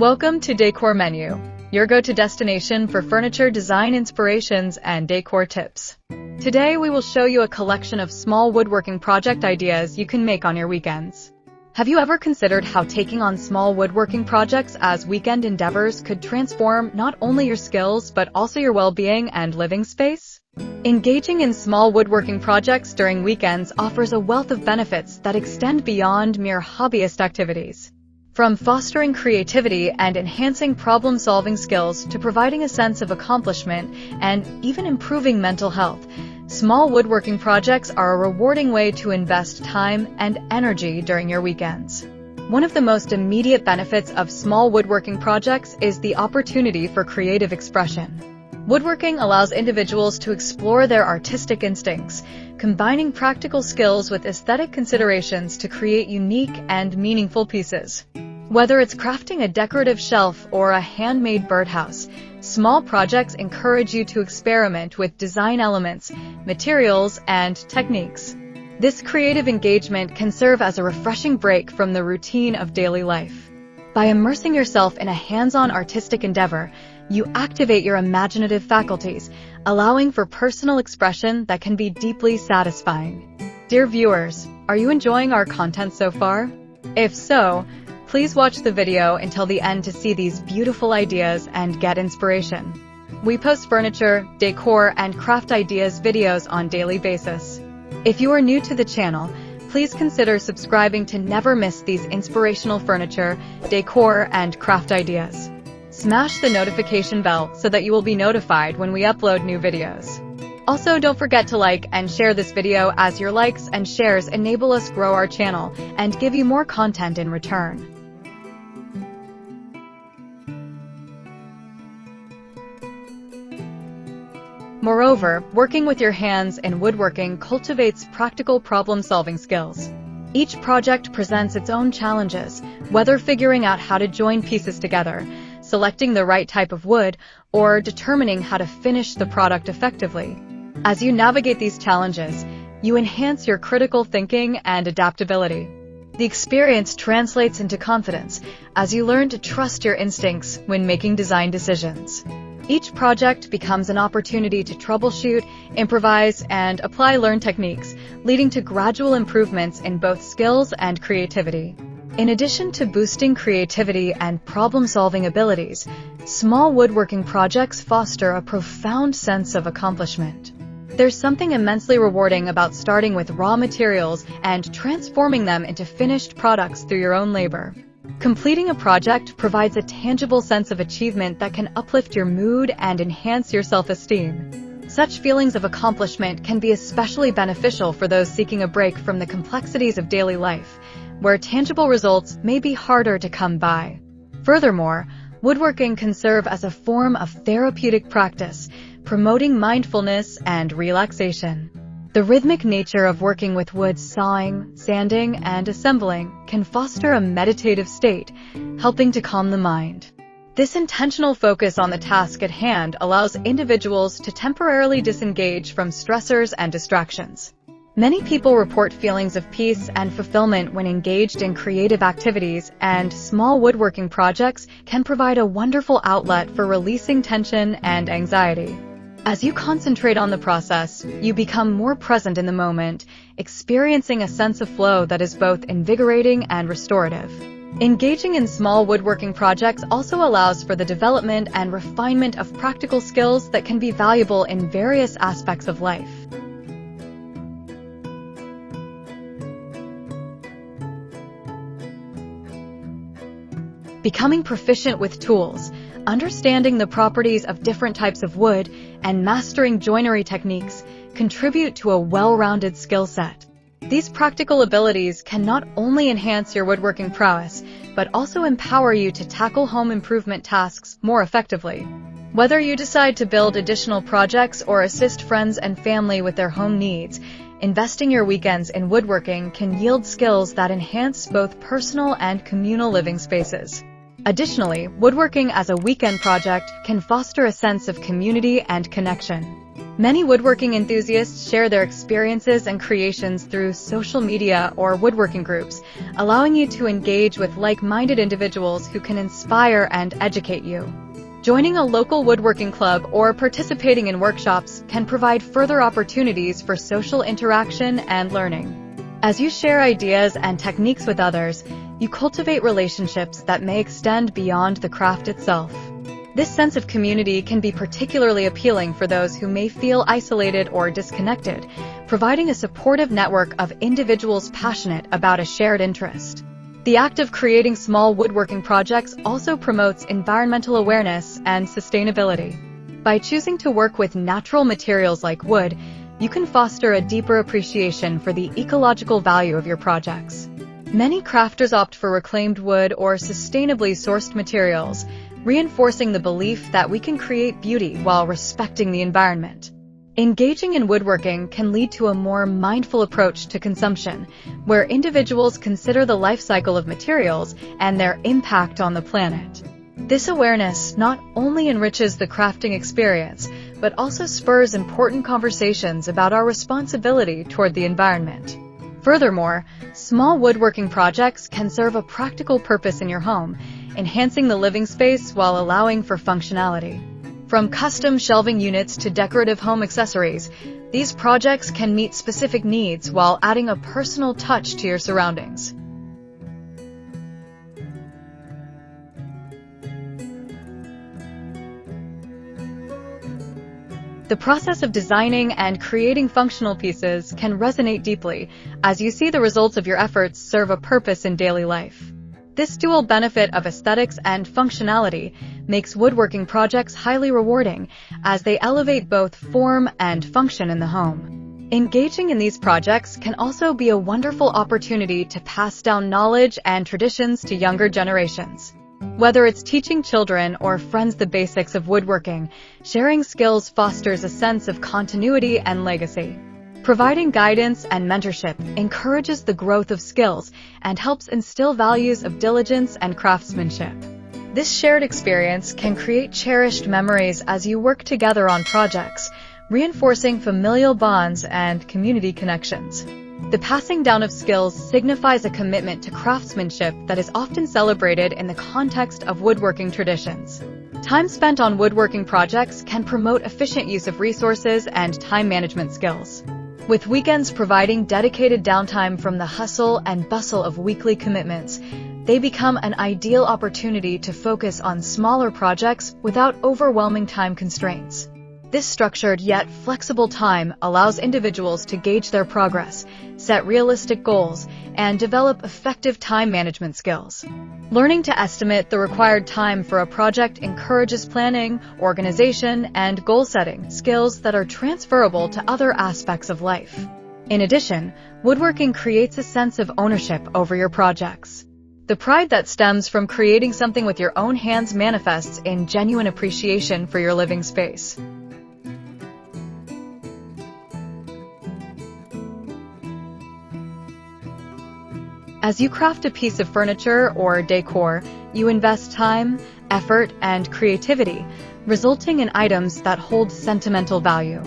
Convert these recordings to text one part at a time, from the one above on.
Welcome to Decor Menu, your go-to destination for furniture design inspirations and decor tips. Today we will show you a collection of small woodworking project ideas you can make on your weekends. Have you ever considered how taking on small woodworking projects as weekend endeavors could transform not only your skills but also your well-being and living space? Engaging in small woodworking projects during weekends offers a wealth of benefits that extend beyond mere hobbyist activities. From fostering creativity and enhancing problem-solving skills to providing a sense of accomplishment and even improving mental health, small woodworking projects are a rewarding way to invest time and energy during your weekends. One of the most immediate benefits of small woodworking projects is the opportunity for creative expression. Woodworking allows individuals to explore their artistic instincts, combining practical skills with aesthetic considerations to create unique and meaningful pieces. Whether it's crafting a decorative shelf or a handmade birdhouse, small projects encourage you to experiment with design elements, materials, and techniques. This creative engagement can serve as a refreshing break from the routine of daily life. By immersing yourself in a hands-on artistic endeavor, you activate your imaginative faculties, allowing for personal expression that can be deeply satisfying. Dear viewers, are you enjoying our content so far? If so, please watch the video until the end to see these beautiful ideas and get inspiration. We post furniture, decor, and craft ideas videos on a daily basis. If you are new to the channel, please consider subscribing to never miss these inspirational furniture, decor, and craft ideas. Smash the notification bell so that you will be notified when we upload new videos. Also, don't forget to like and share this video, as your likes and shares enable us grow our channel and give you more content in return. Moreover, working with your hands in woodworking cultivates practical problem-solving skills. Each project presents its own challenges, whether figuring out how to join pieces together, selecting the right type of wood, or determining how to finish the product effectively. As you navigate these challenges, you enhance your critical thinking and adaptability. The experience translates into confidence as you learn to trust your instincts when making design decisions. Each project becomes an opportunity to troubleshoot, improvise, and apply learned techniques, leading to gradual improvements in both skills and creativity. In addition to boosting creativity and problem-solving abilities, small woodworking projects foster a profound sense of accomplishment. There's something immensely rewarding about starting with raw materials and transforming them into finished products through your own labor. Completing a project provides a tangible sense of achievement that can uplift your mood and enhance your self-esteem. Such feelings of accomplishment can be especially beneficial for those seeking a break from the complexities of daily life, where tangible results may be harder to come by. Furthermore, woodworking can serve as a form of therapeutic practice, promoting mindfulness and relaxation. The rhythmic nature of working with wood, sawing, sanding, and assembling can foster a meditative state, helping to calm the mind. This intentional focus on the task at hand allows individuals to temporarily disengage from stressors and distractions. Many people report feelings of peace and fulfillment when engaged in creative activities, and small woodworking projects can provide a wonderful outlet for releasing tension and anxiety. As you concentrate on the process, you become more present in the moment, experiencing a sense of flow that is both invigorating and restorative. Engaging in small woodworking projects also allows for the development and refinement of practical skills that can be valuable in various aspects of life. Becoming proficient with tools, understanding the properties of different types of wood, and mastering joinery techniques contribute to a well-rounded skill set. These practical abilities can not only enhance your woodworking prowess, but also empower you to tackle home improvement tasks more effectively. Whether you decide to build additional projects or assist friends and family with their home needs, investing your weekends in woodworking can yield skills that enhance both personal and communal living spaces. Additionally, woodworking as a weekend project can foster a sense of community and connection. Many woodworking enthusiasts share their experiences and creations through social media or woodworking groups, allowing you to engage with like-minded individuals who can inspire and educate you. Joining a local woodworking club or participating in workshops can provide further opportunities for social interaction and learning. As you share ideas and techniques with others, you cultivate relationships that may extend beyond the craft itself. This sense of community can be particularly appealing for those who may feel isolated or disconnected, providing a supportive network of individuals passionate about a shared interest. The act of creating small woodworking projects also promotes environmental awareness and sustainability. By choosing to work with natural materials like wood, you can foster a deeper appreciation for the ecological value of your projects. Many crafters opt for reclaimed wood or sustainably sourced materials, reinforcing the belief that we can create beauty while respecting the environment. Engaging in woodworking can lead to a more mindful approach to consumption, where individuals consider the life cycle of materials and their impact on the planet. This awareness not only enriches the crafting experience, but also spurs important conversations about our responsibility toward the environment. Furthermore, small woodworking projects can serve a practical purpose in your home, enhancing the living space while allowing for functionality. From custom shelving units to decorative home accessories, these projects can meet specific needs while adding a personal touch to your surroundings. The process of designing and creating functional pieces can resonate deeply as you see the results of your efforts serve a purpose in daily life. This dual benefit of aesthetics and functionality makes woodworking projects highly rewarding as they elevate both form and function in the home. Engaging in these projects can also be a wonderful opportunity to pass down knowledge and traditions to younger generations. Whether it's teaching children or friends the basics of woodworking, sharing skills fosters a sense of continuity and legacy. Providing guidance and mentorship encourages the growth of skills and helps instill values of diligence and craftsmanship. This shared experience can create cherished memories as you work together on projects, reinforcing familial bonds and community connections. The passing down of skills signifies a commitment to craftsmanship that is often celebrated in the context of woodworking traditions. Time spent on woodworking projects can promote efficient use of resources and time management skills. With weekends providing dedicated downtime from the hustle and bustle of weekly commitments, they become an ideal opportunity to focus on smaller projects without overwhelming time constraints. This structured yet flexible time allows individuals to gauge their progress, set realistic goals, and develop effective time management skills. Learning to estimate the required time for a project encourages planning, organization, and goal setting, skills that are transferable to other aspects of life. In addition, woodworking creates a sense of ownership over your projects. The pride that stems from creating something with your own hands manifests in genuine appreciation for your living space. As you craft a piece of furniture or decor, you invest time, effort, and creativity, resulting in items that hold sentimental value.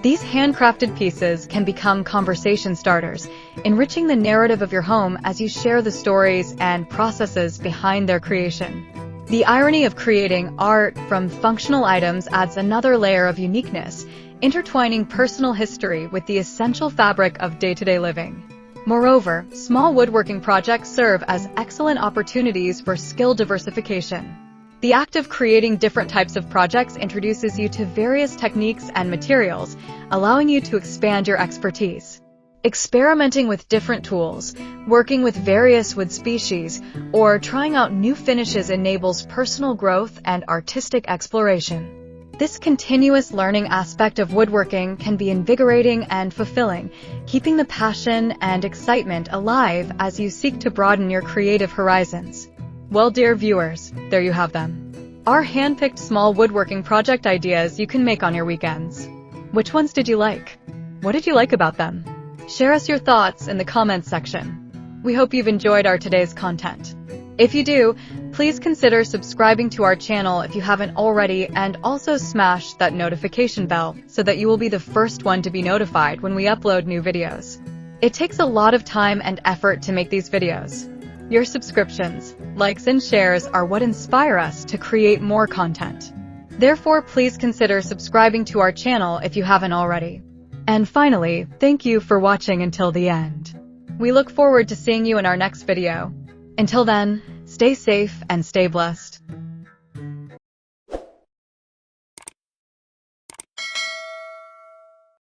These handcrafted pieces can become conversation starters, enriching the narrative of your home as you share the stories and processes behind their creation. The irony of creating art from functional items adds another layer of uniqueness, intertwining personal history with the essential fabric of day-to-day living. Moreover, small woodworking projects serve as excellent opportunities for skill diversification. The act of creating different types of projects introduces you to various techniques and materials, allowing you to expand your expertise. Experimenting with different tools, working with various wood species, or trying out new finishes enables personal growth and artistic exploration. This continuous learning aspect of woodworking can be invigorating and fulfilling, keeping the passion and excitement alive as you seek to broaden your creative horizons. Well, dear viewers, there you have them. Our hand-picked small woodworking project ideas you can make on your weekends. Which ones did you like? What did you like about them? Share us your thoughts in the comments section. We hope you've enjoyed our today's content. If you do, Please consider subscribing to our channel if you haven't already, and also smash that notification bell so that you will be the first one to be notified when we upload new videos. It takes a lot of time and effort to make these videos. Your subscriptions, likes, and shares are what inspire us to create more content. Therefore, please consider subscribing to our channel if you haven't already. And finally, thank you for watching until the end. We look forward to seeing you in our next video. Until then, stay safe and stay blessed.